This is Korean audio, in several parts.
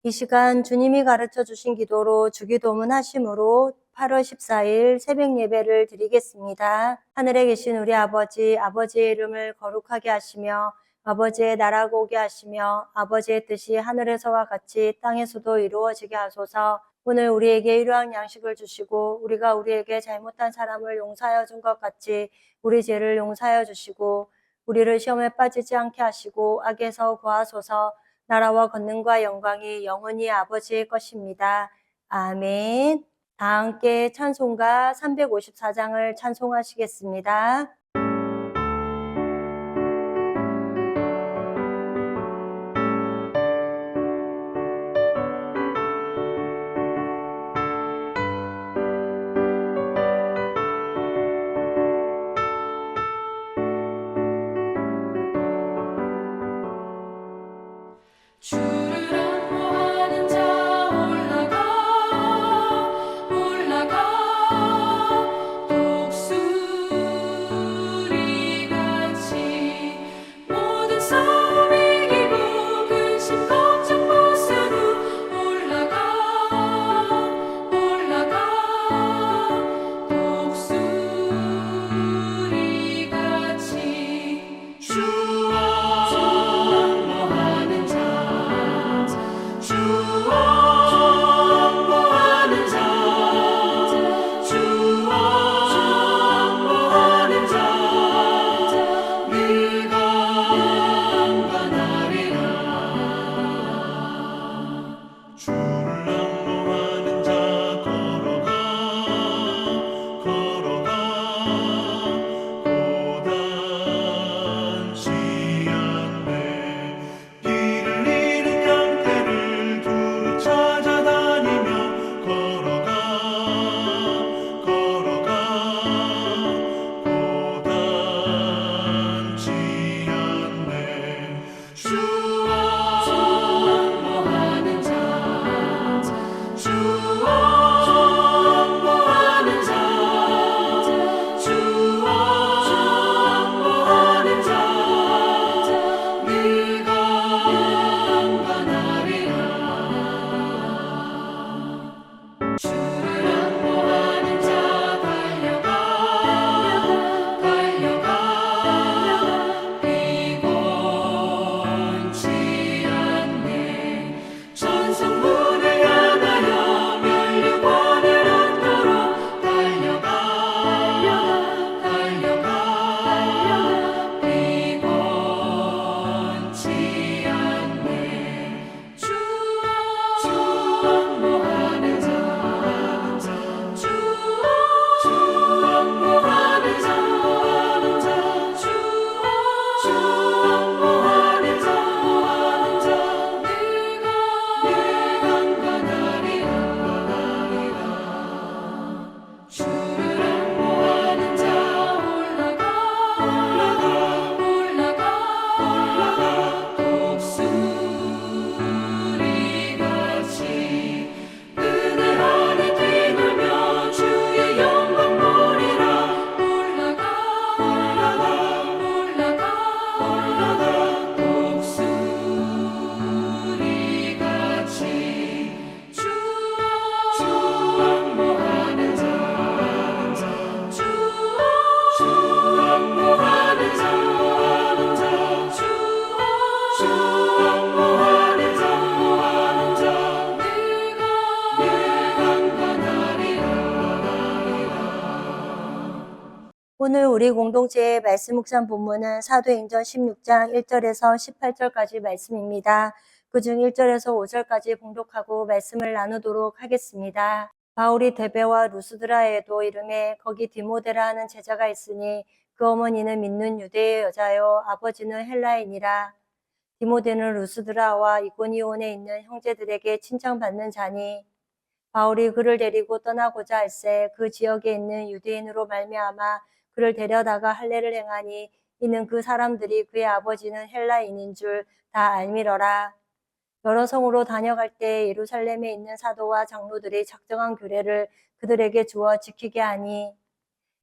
이 시간 주님이 가르쳐 주신 기도로 주기도문 하심으로 8월 14일 새벽 예배를 드리겠습니다. 하늘에 계신 우리 아버지, 아버지의 이름을 거룩하게 하시며 아버지의 나라가 오게 하시며 아버지의 뜻이 하늘에서와 같이 땅에서도 이루어지게 하소서. 오늘 우리에게 일용할 양식을 주시고 우리가 우리에게 잘못한 사람을 용서하여 준 것 같이 우리 죄를 용서하여 주시고 우리를 시험에 빠지지 않게 하시고 악에서 구하소서. 나라와 권능과 영광이 영원히 아버지의 것입니다. 아멘. 다 함께 찬송가 354장을 찬송하시겠습니다. 주를 안모하는 자 올라가 올라가 독수리같이 모든 싸움 이기고 근심 걱정 벗어두 올라가 올라가 독수리같이 주와 안모하는 자 안모하는 자 안모하는 자 네가 안관하리라 주를 안모하는 자 걸어가 고단치 않네 길을 잃은 양떼를 두루 찾아다니며 걸어가 고단치 않네 주와 안모하는 자 안모하는 자 안모하는 자 네가 안관하리라 주를 안모하는 자 달려가 비곤치 않네 천성문을 향하여 면류관을 얻도록 달려가 비곤치 않네 주 안모하는 자 안모하는 자 안모하는 자 네가 안관하리라 주를 안모하는 자 올라가 독수리같이 은혜 안에 뛰놀며 주의 영광 보리라 올라가 독수리같이 주 안모하는 자 안모하는 자 안모하는 자 네가 안관하리라 오늘 우리 공동체의 말씀 묵상 본문은 사도행전 16장 1절에서 18절까지 말씀입니다. 그중 1절에서 5절까지 봉독하고 말씀을 나누도록 하겠습니다. 바울이 데베와 루스드라에도 이름에 거기 디모데라 하는 제자가 있으니 그 어머니는 믿는 유대의 여자요 아버지는 헬라인이라. 디모데는 루스드라와 이고니온에 있는 형제들에게 칭찬받는 자니 바울이 그를 데리고 떠나고자 할새 그 지역에 있는 유대인으로 말미암아 그를 데려다가 할례를 행하니 이는 그 사람들이 그의 아버지는 헬라인인 줄 다 알미러라. 여러 성으로 다녀갈 때 예루살렘에 있는 사도와 장로들이 작정한 규례를 그들에게 주어 지키게 하니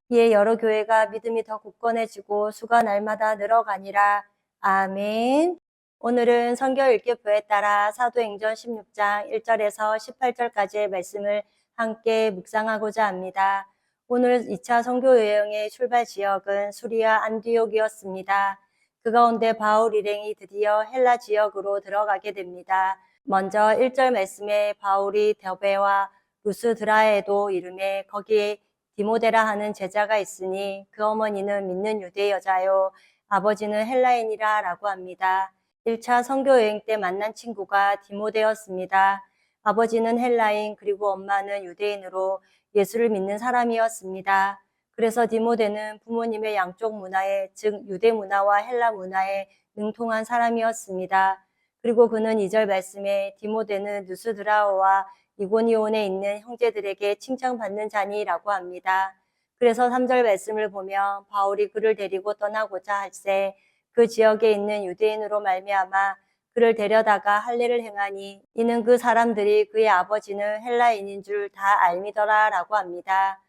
이에 여러 교회가 믿음이 더 굳건해지고 수가 날마다 늘어가니라. 아멘. 오늘은 성경 읽기표에 따라 사도행전 16장 1절에서 18절까지의 말씀을 함께 묵상하고자 합니다. 오늘 2차 선교 여행의 출발 지역은 수리아 안디옥이었습니다. 그 가운데 바울 일행이 드디어 헬라 지역으로 들어가게 됩니다. 먼저 1절 말씀에 바울이 더베와 루스드라에도 이르매 거기에 디모데라 하는 제자가 있으니 그 어머니는 믿는 유대 여자요 아버지는 헬라인이라 라고 합니다. 1차 선교 여행 때 만난 친구가 디모데였습니다. 아버지는 헬라인 그리고 엄마는 유대인으로 예수를 믿는 사람이었습니다. 그래서 디모데는 부모님의 양쪽 문화에, 즉 유대 문화와 헬라 문화에 능통한 사람이었습니다. 그리고 그는 2절 말씀에 디모데는 누스드라오와 이고니온에 있는 형제들에게 칭찬받는 자니라고 합니다. 그래서 3절 말씀을 보면 바울이 그를 데리고 떠나고자 할세 그 지역에 있는 유대인으로 말미암아 그를 데려다가 할례를 행하니 이는 그 사람들이 그의 아버지는 헬라인인 줄 다 알미더라 라고 합니다.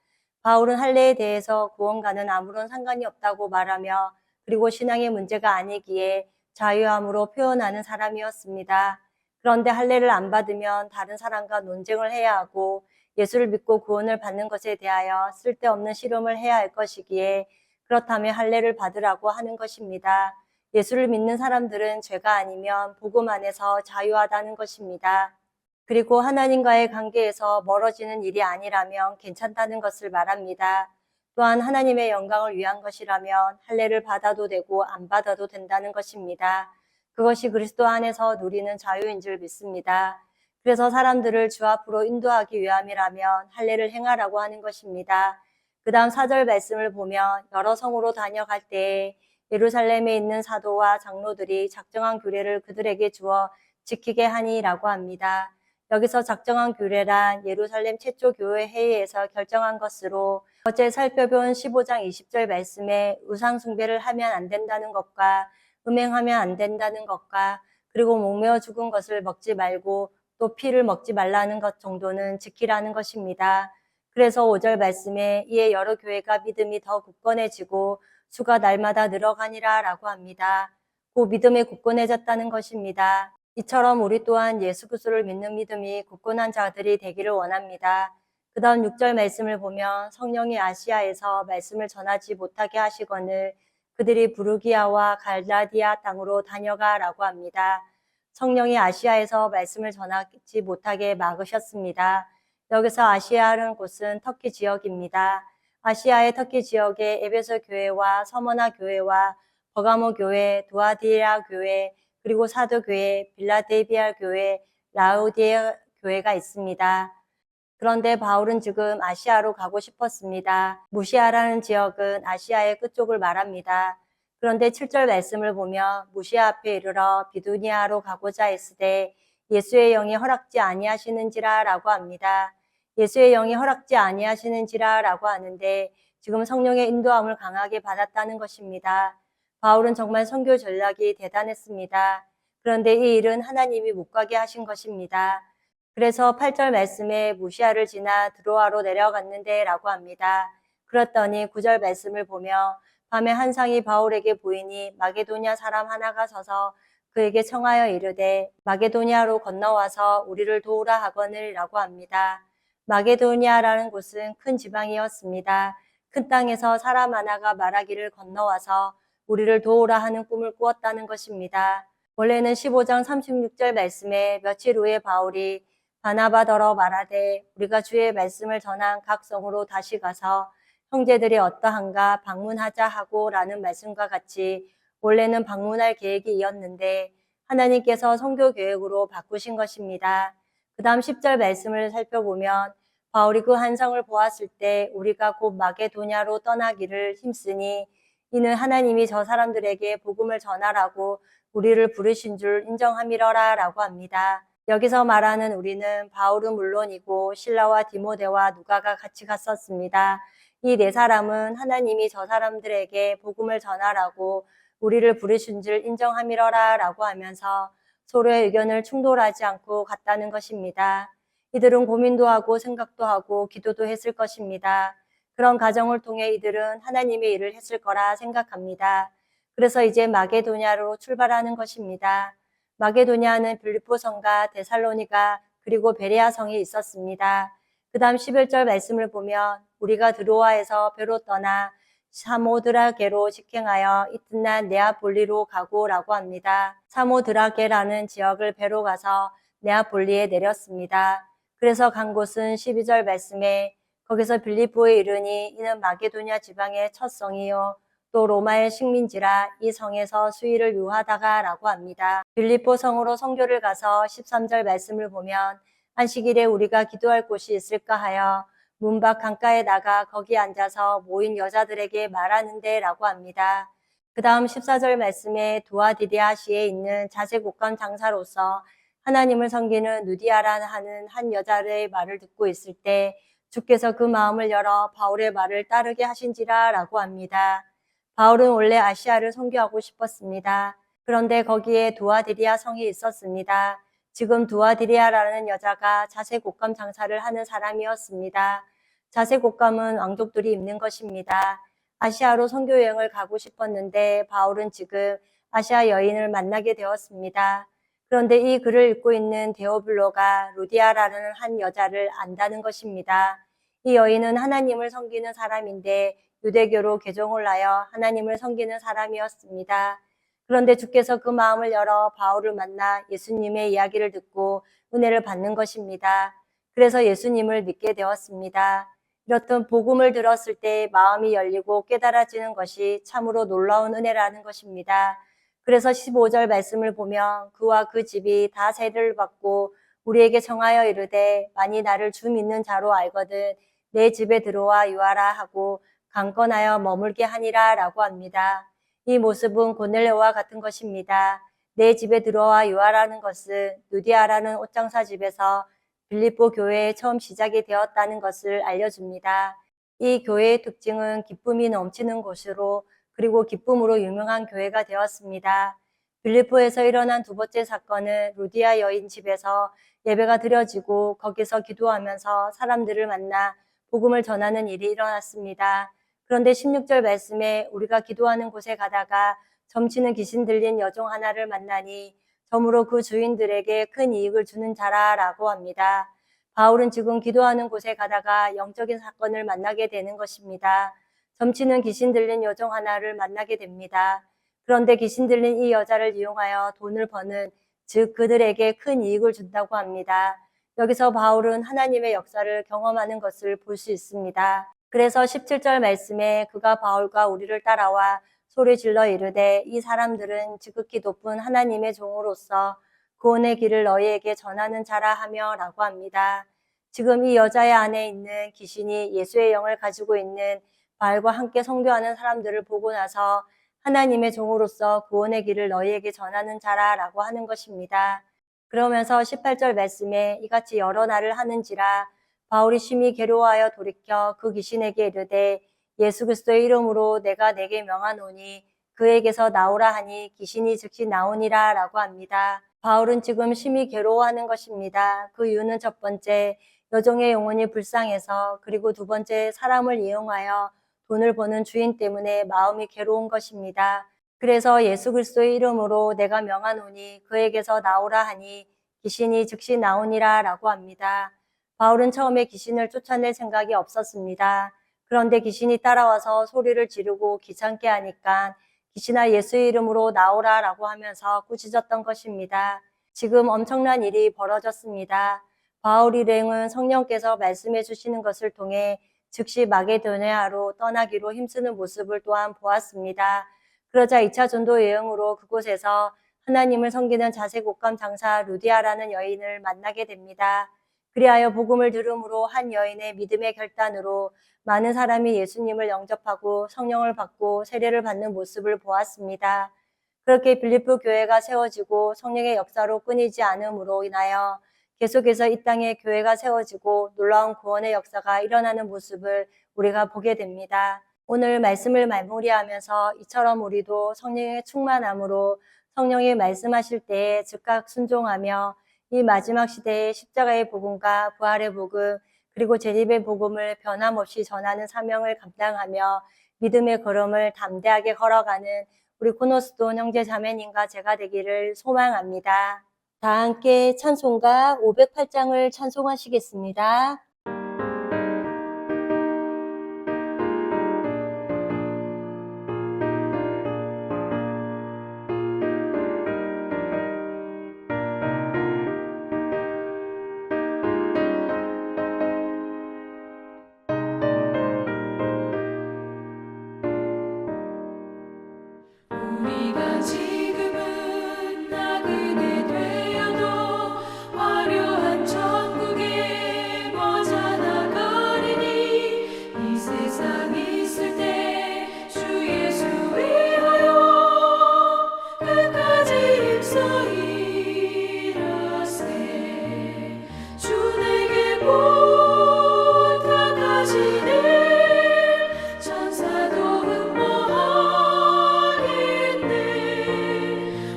바울은 할례에 대해서 구원과는 아무런 상관이 없다고 말하며 그리고 신앙의 문제가 아니기에 자유함으로 표현하는 사람이었습니다. 그런데 할례를 안 받으면 다른 사람과 논쟁을 해야 하고 예수를 믿고 구원을 받는 것에 대하여 쓸데없는 실험을 해야 할 것이기에 그렇다면 할례를 받으라고 하는 것입니다. 예수를 믿는 사람들은 죄가 아니면 복음 안에서 자유하다는 것입니다. 그리고 하나님과의 관계에서 멀어지는 일이 아니라면 괜찮다는 것을 말합니다. 또한 하나님의 영광을 위한 것이라면 할례를 받아도 되고 안 받아도 된다는 것입니다. 그것이 그리스도 안에서 누리는 자유인 줄 믿습니다. 그래서 사람들을 주 앞으로 인도하기 위함이라면 할례를 행하라고 하는 것입니다. 그 다음 4절 말씀을 보면 여러 성으로 다녀갈 때에 예루살렘에 있는 사도와 장로들이 작정한 규례를 그들에게 주어 지키게 하니라고 합니다. 여기서 작정한 규례란 예루살렘 최초 교회 회의에서 결정한 것으로 어제 살펴본 15장 20절 말씀에 우상 숭배를 하면 안 된다는 것과 음행하면 안 된다는 것과 그리고 목매어 죽은 것을 먹지 말고 또 피를 먹지 말라는 것 정도는 지키라는 것입니다. 그래서 5절 말씀에 이에 여러 교회가 믿음이 더 굳건해지고 수가 날마다 늘어가니라 라고 합니다. 그 믿음이 굳건해졌다는 것입니다. 이처럼 우리 또한 예수 그리스도를 믿는 믿음이 굳건한 자들이 되기를 원합니다. 그 다음 6절 말씀을 보면 성령이 아시아에서 말씀을 전하지 못하게 하시거늘 그들이 부르기아와 갈라디아 땅으로 다녀가라고 합니다. 성령이 아시아에서 말씀을 전하지 못하게 막으셨습니다. 여기서 아시아라는 곳은 터키 지역입니다. 아시아의 터키 지역에 에베소 교회와 서머나 교회와 버가모 교회, 두아디라 교회, 그리고 사도 교회, 빌라델비아 교회, 라우디에 교회가 있습니다. 그런데 바울은 지금 아시아로 가고 싶었습니다. 무시아라는 지역은 아시아의 끝쪽을 말합니다. 그런데 7절 말씀을 보면 무시아 앞에 이르러 비두니아로 가고자 했으되 예수의 영이 허락지 아니하시는지라 라고 합니다. 예수의 영이 허락지 아니하시는지라 라고 하는데 지금 성령의 인도함을 강하게 받았다는 것입니다. 바울은 정말 선교 전략이 대단했습니다. 그런데 이 일은 하나님이 못 가게 하신 것입니다. 그래서 8절 말씀에 무시아를 지나 드로아로 내려갔는데 라고 합니다. 그랬더니 9절 말씀을 보며 밤에 한 상이 바울에게 보이니 마게도냐 사람 하나가 서서 그에게 청하여 이르되 마게도냐로 건너와서 우리를 도우라 하거늘 라고 합니다. 마게도냐라는 곳은 큰 지방이었습니다. 큰 땅에서 사람 하나가 말하기를 건너와서 우리를 도우라 하는 꿈을 꾸었다는 것입니다. 원래는 15장 36절 말씀에 며칠 후에 바울이 바나바더러 말하되 우리가 주의 말씀을 전한 각 성으로 다시 가서 형제들이 어떠한가 방문하자 하고 라는 말씀과 같이 원래는 방문할 계획이 이었는데 하나님께서 선교 계획으로 바꾸신 것입니다. 그 다음 10절 말씀을 살펴보면 바울이 그 한성을 보았을 때 우리가 곧 마게도냐로 떠나기를 힘쓰니 이는 하나님이 저 사람들에게 복음을 전하라고 우리를 부르신 줄 인정함이러라 라고 합니다. 여기서 말하는 우리는 바울은 물론이고 실라와 디모데와 누가가 같이 갔었습니다. 이 네 사람은 하나님이 저 사람들에게 복음을 전하라고 우리를 부르신 줄 인정함이러라 라고 하면서 서로의 의견을 충돌하지 않고 갔다는 것입니다. 이들은 고민도 하고 생각도 하고 기도도 했을 것입니다. 그런 과정을 통해 이들은 하나님의 일을 했을 거라 생각합니다. 그래서 이제 마게도냐로 출발하는 것입니다. 마게도냐는 빌립보 성과 데살로니가 그리고 베레아 성이 있었습니다. 그 다음 11절 말씀을 보면 우리가 드로아에서 배로 떠나 사모드라게로 직행하여 이튿날 네아폴리로 가고라고 합니다. 사모드라게라는 지역을 배로 가서 네아폴리에 내렸습니다. 그래서 간 곳은 12절 말씀에 거기서 빌립보에 이르니 이는 마게도냐 지방의 첫 성이요 또 로마의 식민지라 이 성에서 수의를 유하다가라고 합니다. 빌립보 성으로 선교를 가서 13절 말씀을 보면 안식일에 우리가 기도할 곳이 있을까 하여 문 밖 강가에 나가 거기 앉아서 모인 여자들에게 말하는데 라고 합니다. 그 다음 14절 말씀에 두아디리아시에 있는 자색옥감 장사로서 하나님을 섬기는 누디아라 하는 한 여자의 말을 듣고 있을 때 주께서 그 마음을 열어 바울의 말을 따르게 하신지라 라고 합니다. 바울은 원래 아시아를 선교하고 싶었습니다. 그런데 거기에 두아디리아 성이 있었습니다. 지금 두아디리아라는 여자가 자색옷감 장사를 하는 사람이었습니다. 자색옷감은 왕족들이 입는 것입니다. 아시아로 선교 여행을 가고 싶었는데 바울은 지금 아시아 여인을 만나게 되었습니다. 그런데 이 글을 읽고 있는 데오빌로가 루디아라는 한 여자를 안다는 것입니다. 이 여인은 하나님을 섬기는 사람인데 유대교로 개종을 하여 하나님을 섬기는 사람이었습니다. 그런데 주께서 그 마음을 열어 바울을 만나 예수님의 이야기를 듣고 은혜를 받는 것입니다. 그래서 예수님을 믿게 되었습니다. 이렇듯 복음을 들었을 때 마음이 열리고 깨달아지는 것이 참으로 놀라운 은혜라는 것입니다. 그래서 15절 말씀을 보면 그와 그 집이 다 세례를 받고 우리에게 청하여 이르되 만이 나를 주 믿는 자로 알거든 내 집에 들어와 유하라 하고 강권하여 머물게 하니라 라고 합니다. 이 모습은 고넬료와 같은 것입니다. 내 집에 들어와 유하라는 것은 누디아라는 옷장사 집에서 빌립보 교회에 처음 시작이 되었다는 것을 알려줍니다. 이 교회의 특징은 기쁨이 넘치는 곳으로 그리고 기쁨으로 유명한 교회가 되었습니다. 빌립보에서 일어난 두 번째 사건은 루디아 여인 집에서 예배가 드려지고 거기서 기도하면서 사람들을 만나 복음을 전하는 일이 일어났습니다. 그런데 16절 말씀에 우리가 기도하는 곳에 가다가 점치는 귀신 들린 여종 하나를 만나니 점으로 그 주인들에게 큰 이익을 주는 자라라고 합니다. 바울은 지금 기도하는 곳에 가다가 영적인 사건을 만나게 되는 것입니다. 점치는 귀신 들린 여종 하나를 만나게 됩니다. 그런데 귀신 들린 이 여자를 이용하여 돈을 버는 즉 그들에게 큰 이익을 준다고 합니다. 여기서 바울은 하나님의 역사를 경험하는 것을 볼 수 있습니다. 그래서 17절 말씀에 그가 바울과 우리를 따라와 소리 질러 이르되 이 사람들은 지극히 높은 하나님의 종으로서 구원의 길을 너희에게 전하는 자라 하며 라고 합니다. 지금 이 여자의 안에 있는 귀신이 예수의 영을 가지고 있는 바울과 함께 선교하는 사람들을 보고 나서 하나님의 종으로서 구원의 길을 너희에게 전하는 자라 라고 하는 것입니다. 그러면서 18절 말씀에 이같이 여러 날을 하는지라 바울이 심히 괴로워하여 돌이켜 그 귀신에게 이르되 예수 그리스도의 이름으로 내가 내게 명하노니 그에게서 나오라 하니 귀신이 즉시 나오니라 라고 합니다. 바울은 지금 심히 괴로워하는 것입니다. 그 이유는 첫 번째, 여종의 영혼이 불쌍해서 그리고 두 번째, 사람을 이용하여 돈을 버는 주인 때문에 마음이 괴로운 것입니다. 그래서 예수 그리스도의 이름으로 내가 명하노니 그에게서 나오라 하니 귀신이 즉시 나오니라 라고 합니다. 바울은 처음에 귀신을 쫓아낼 생각이 없었습니다. 그런데 귀신이 따라와서 소리를 지르고 귀찮게 하니까 귀신아 예수의 이름으로 나오라 라고 하면서 꾸짖었던 것입니다. 지금 엄청난 일이 벌어졌습니다. 바울 일행은 성령께서 말씀해 주시는 것을 통해 즉시 마게도냐로 떠나기로 힘쓰는 모습을 또한 보았습니다. 그러자 2차 전도 여행으로 그곳에서 하나님을 섬기는 자색옷감 장사 루디아라는 여인을 만나게 됩니다. 그리하여 복음을 들음으로 한 여인의 믿음의 결단으로 많은 사람이 예수님을 영접하고 성령을 받고 세례를 받는 모습을 보았습니다. 그렇게 빌립보 교회가 세워지고 성령의 역사로 끊이지 않음으로 인하여 계속해서 이 땅에 교회가 세워지고 놀라운 구원의 역사가 일어나는 모습을 우리가 보게 됩니다. 오늘 말씀을 마무리하면서 이처럼 우리도 성령의 충만함으로 성령이 말씀하실 때에 즉각 순종하며 이 마지막 시대의 십자가의 복음과 부활의 복음 그리고 재림의 복음을 변함없이 전하는 사명을 감당하며 믿음의 걸음을 담대하게 걸어가는 우리 고노스돈 형제 자매님과 제가 되기를 소망합니다. 다 함께 찬송가 508장을 찬송하시겠습니다. 우리가 지금은 나그네 되어도 화려한 천국에 머져나가리니 이 세상 있을 때 주 예수 위하여 끝까지 힘써 일하세 주 내게 부탁하시네 천사도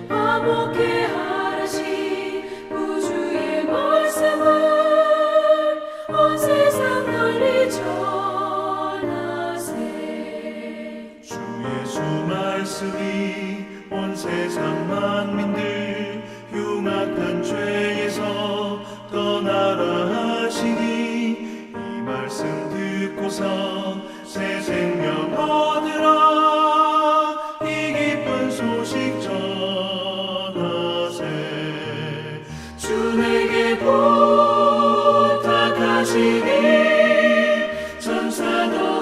화목해 하라시 구주의 말씀을 온 세상 널리 전하세 주 예수 말씀이 온 세상 만민들 흉악한 죄에서 떠나라 하시니 이 말씀 듣고서 새 생명 얻으라 이 기쁜 소식 전하세 주 내게 부탁하시니 천사도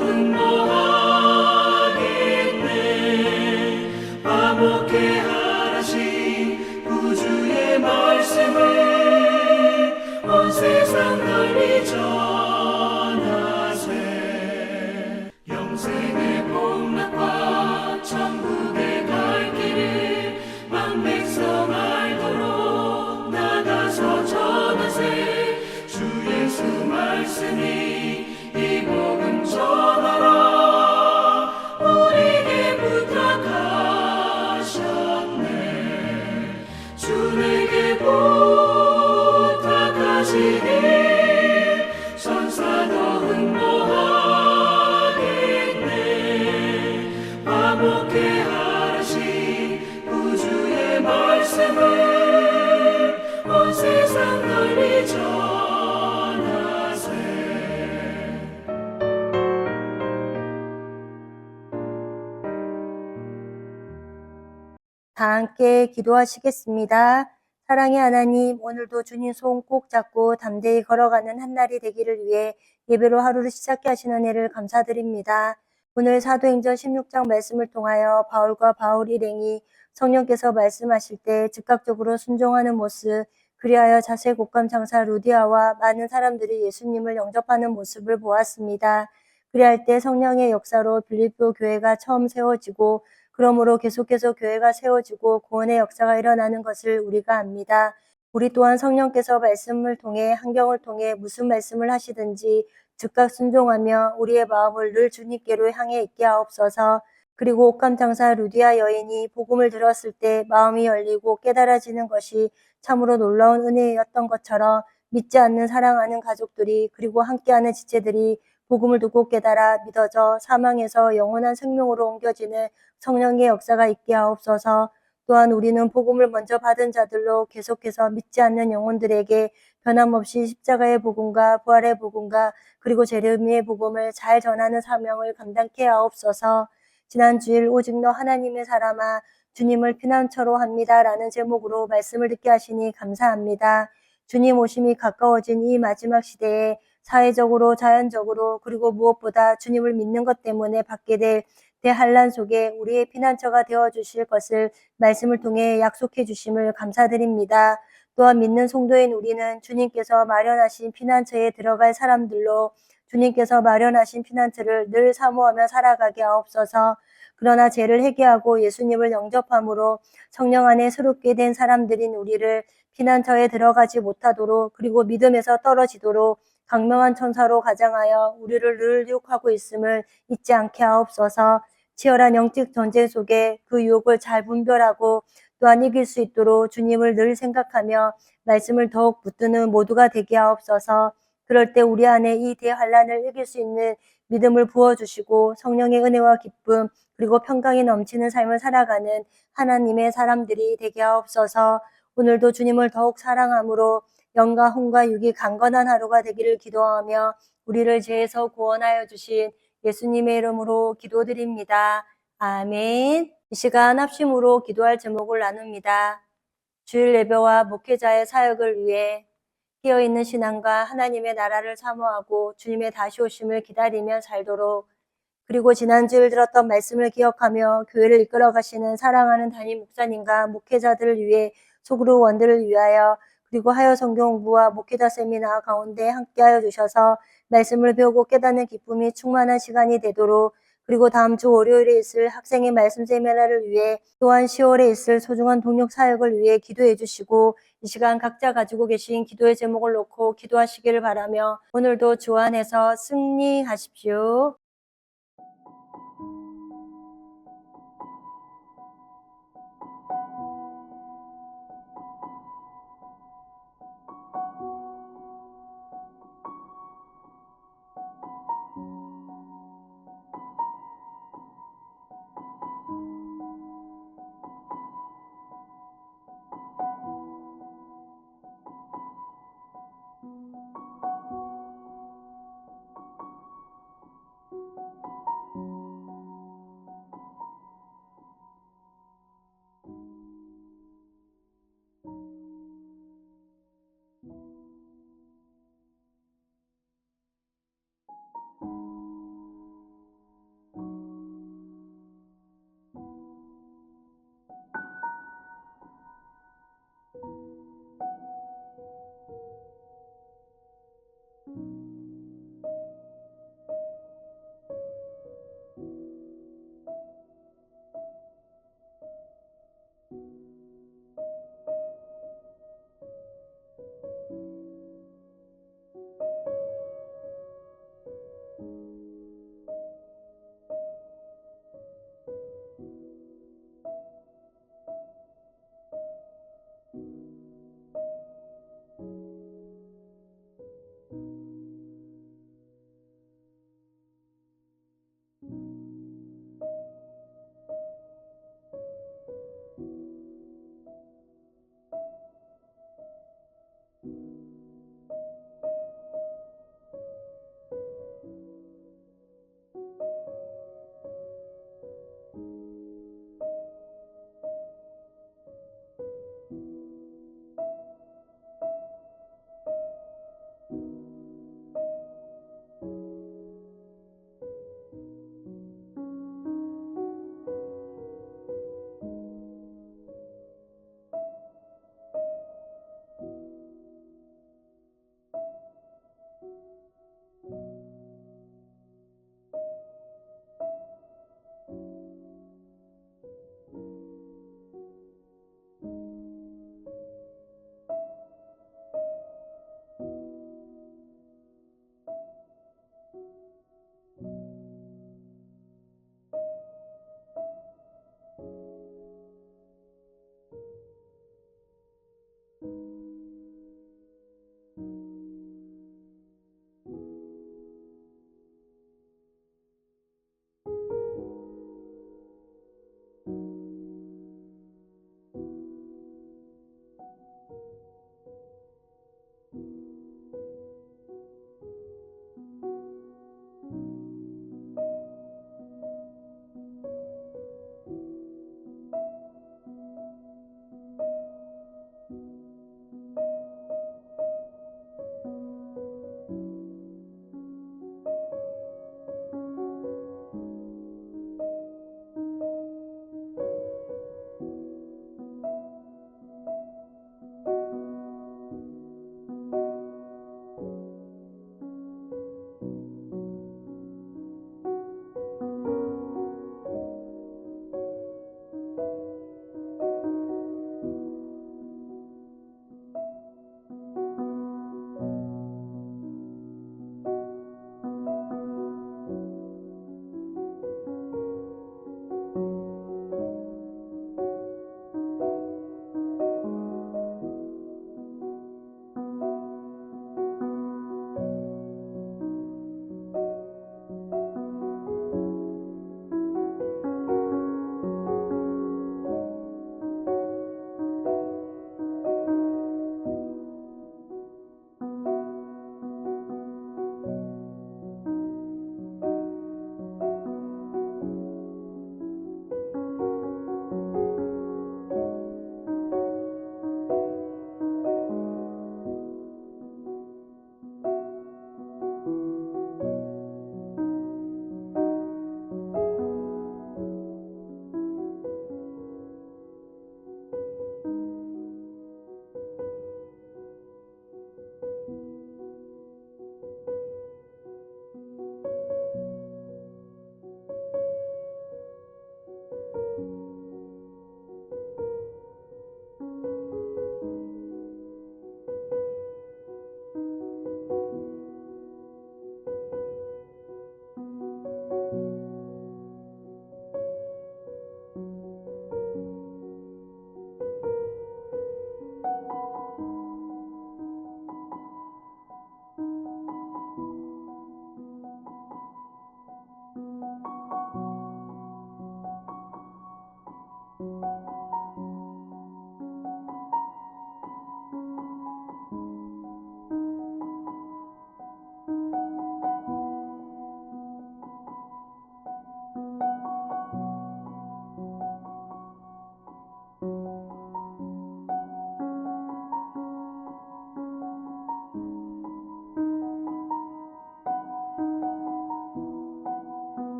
응모하겠네 화목해 하라시 구주의 말씀을 온 세상 널리 전하세 영생의 복락과 천국의 갈 길을 만백성 알도록 나가서 전하세 주 예수 말씀이 이 복음 전하라 우리에게 부탁하셨네 주 내게 부탁하시니 천사도 응모하겠네 화목해 하라시 구주의 말씀을 온 세상 널리 전하세 다 함께 기도하시겠습니다. 사랑의 하나님, 오늘도 주님 손 꼭 잡고 담대히 걸어가는 한날이 되기를 위해 예배로 하루를 시작해 하신 은혜를 감사드립니다. 오늘 사도행전 16장 말씀을 통하여 바울과 바울 일행이 성령께서 말씀하실 때 즉각적으로 순종하는 모습, 그리하여 자세 곶감 장사 루디아와 많은 사람들이 예수님을 영접하는 모습을 보았습니다. 그리할 때 성령의 역사로 빌립보 교회가 처음 세워지고 그러므로 계속해서 교회가 세워지고 구원의 역사가 일어나는 것을 우리가 압니다. 우리 또한 성령께서 말씀을 통해 환경을 통해 무슨 말씀을 하시든지 즉각 순종하며 우리의 마음을 늘 주님께로 향해 있게 하옵소서. 그리고 옥감 장사 루디아 여인이 복음을 들었을 때 마음이 열리고 깨달아지는 것이 참으로 놀라운 은혜였던 것처럼 믿지 않는 사랑하는 가족들이 그리고 함께하는 지체들이 복음을 듣고 깨달아 믿어져 사망에서 영원한 생명으로 옮겨지는 성령의 역사가 있게 하옵소서. 또한 우리는 복음을 먼저 받은 자들로 계속해서 믿지 않는 영혼들에게 변함없이 십자가의 복음과 부활의 복음과 그리고 재림의 복음을 잘 전하는 사명을 감당케 하옵소서. 지난 주일 오직 너 하나님의 사람아 주님을 피난처로 합니다라는 제목으로 말씀을 듣게 하시니 감사합니다. 주님 오심이 가까워진 이 마지막 시대에 사회적으로 자연적으로 그리고 무엇보다 주님을 믿는 것 때문에 받게 될 대환란 속에 우리의 피난처가 되어주실 것을 말씀을 통해 약속해 주심을 감사드립니다. 또한 믿는 성도인 우리는 주님께서 마련하신 피난처에 들어갈 사람들로 주님께서 마련하신 피난처를 늘 사모하며 살아가게 하옵소서. 그러나 죄를 회개하고 예수님을 영접함으로 성령 안에 새롭게 된 사람들인 우리를 피난처에 들어가지 못하도록 그리고 믿음에서 떨어지도록 강명한 천사로 가장하여 우리를 늘 유혹하고 있음을 잊지 않게 하옵소서. 치열한 영적 전쟁 속에 그 유혹을 잘 분별하고 또한 이길 수 있도록 주님을 늘 생각하며 말씀을 더욱 붙드는 모두가 되게 하옵소서. 그럴 때 우리 안에 이 대환란을 이길 수 있는 믿음을 부어주시고 성령의 은혜와 기쁨 그리고 평강이 넘치는 삶을 살아가는 하나님의 사람들이 되게 하옵소서. 오늘도 주님을 더욱 사랑함으로 영과 혼과 육이 강건한 하루가 되기를 기도하며 우리를 죄에서 구원하여 주신 예수님의 이름으로 기도드립니다. 아멘. 이 시간 합심으로 기도할 제목을 나눕니다. 주일 예배와 목회자의 사역을 위해 깨어있는 신앙과 하나님의 나라를 사모하고 주님의 다시 오심을 기다리며 살도록, 그리고 지난주일 들었던 말씀을 기억하며 교회를 이끌어 가시는 사랑하는 담임 목사님과 목회자들을 위해 소그룹 원들을 위하여, 그리고 하여 성경 공부와 목회자 세미나 가운데 함께하여 주셔서 말씀을 배우고 깨닫는 기쁨이 충만한 시간이 되도록, 그리고 다음 주 월요일에 있을 학생의 말씀 세미나를 위해, 또한 10월에 있을 소중한 동력 사역을 위해 기도해 주시고, 이 시간 각자 가지고 계신 기도의 제목을 놓고 기도하시기를 바라며 오늘도 주 안에서 승리하십시오.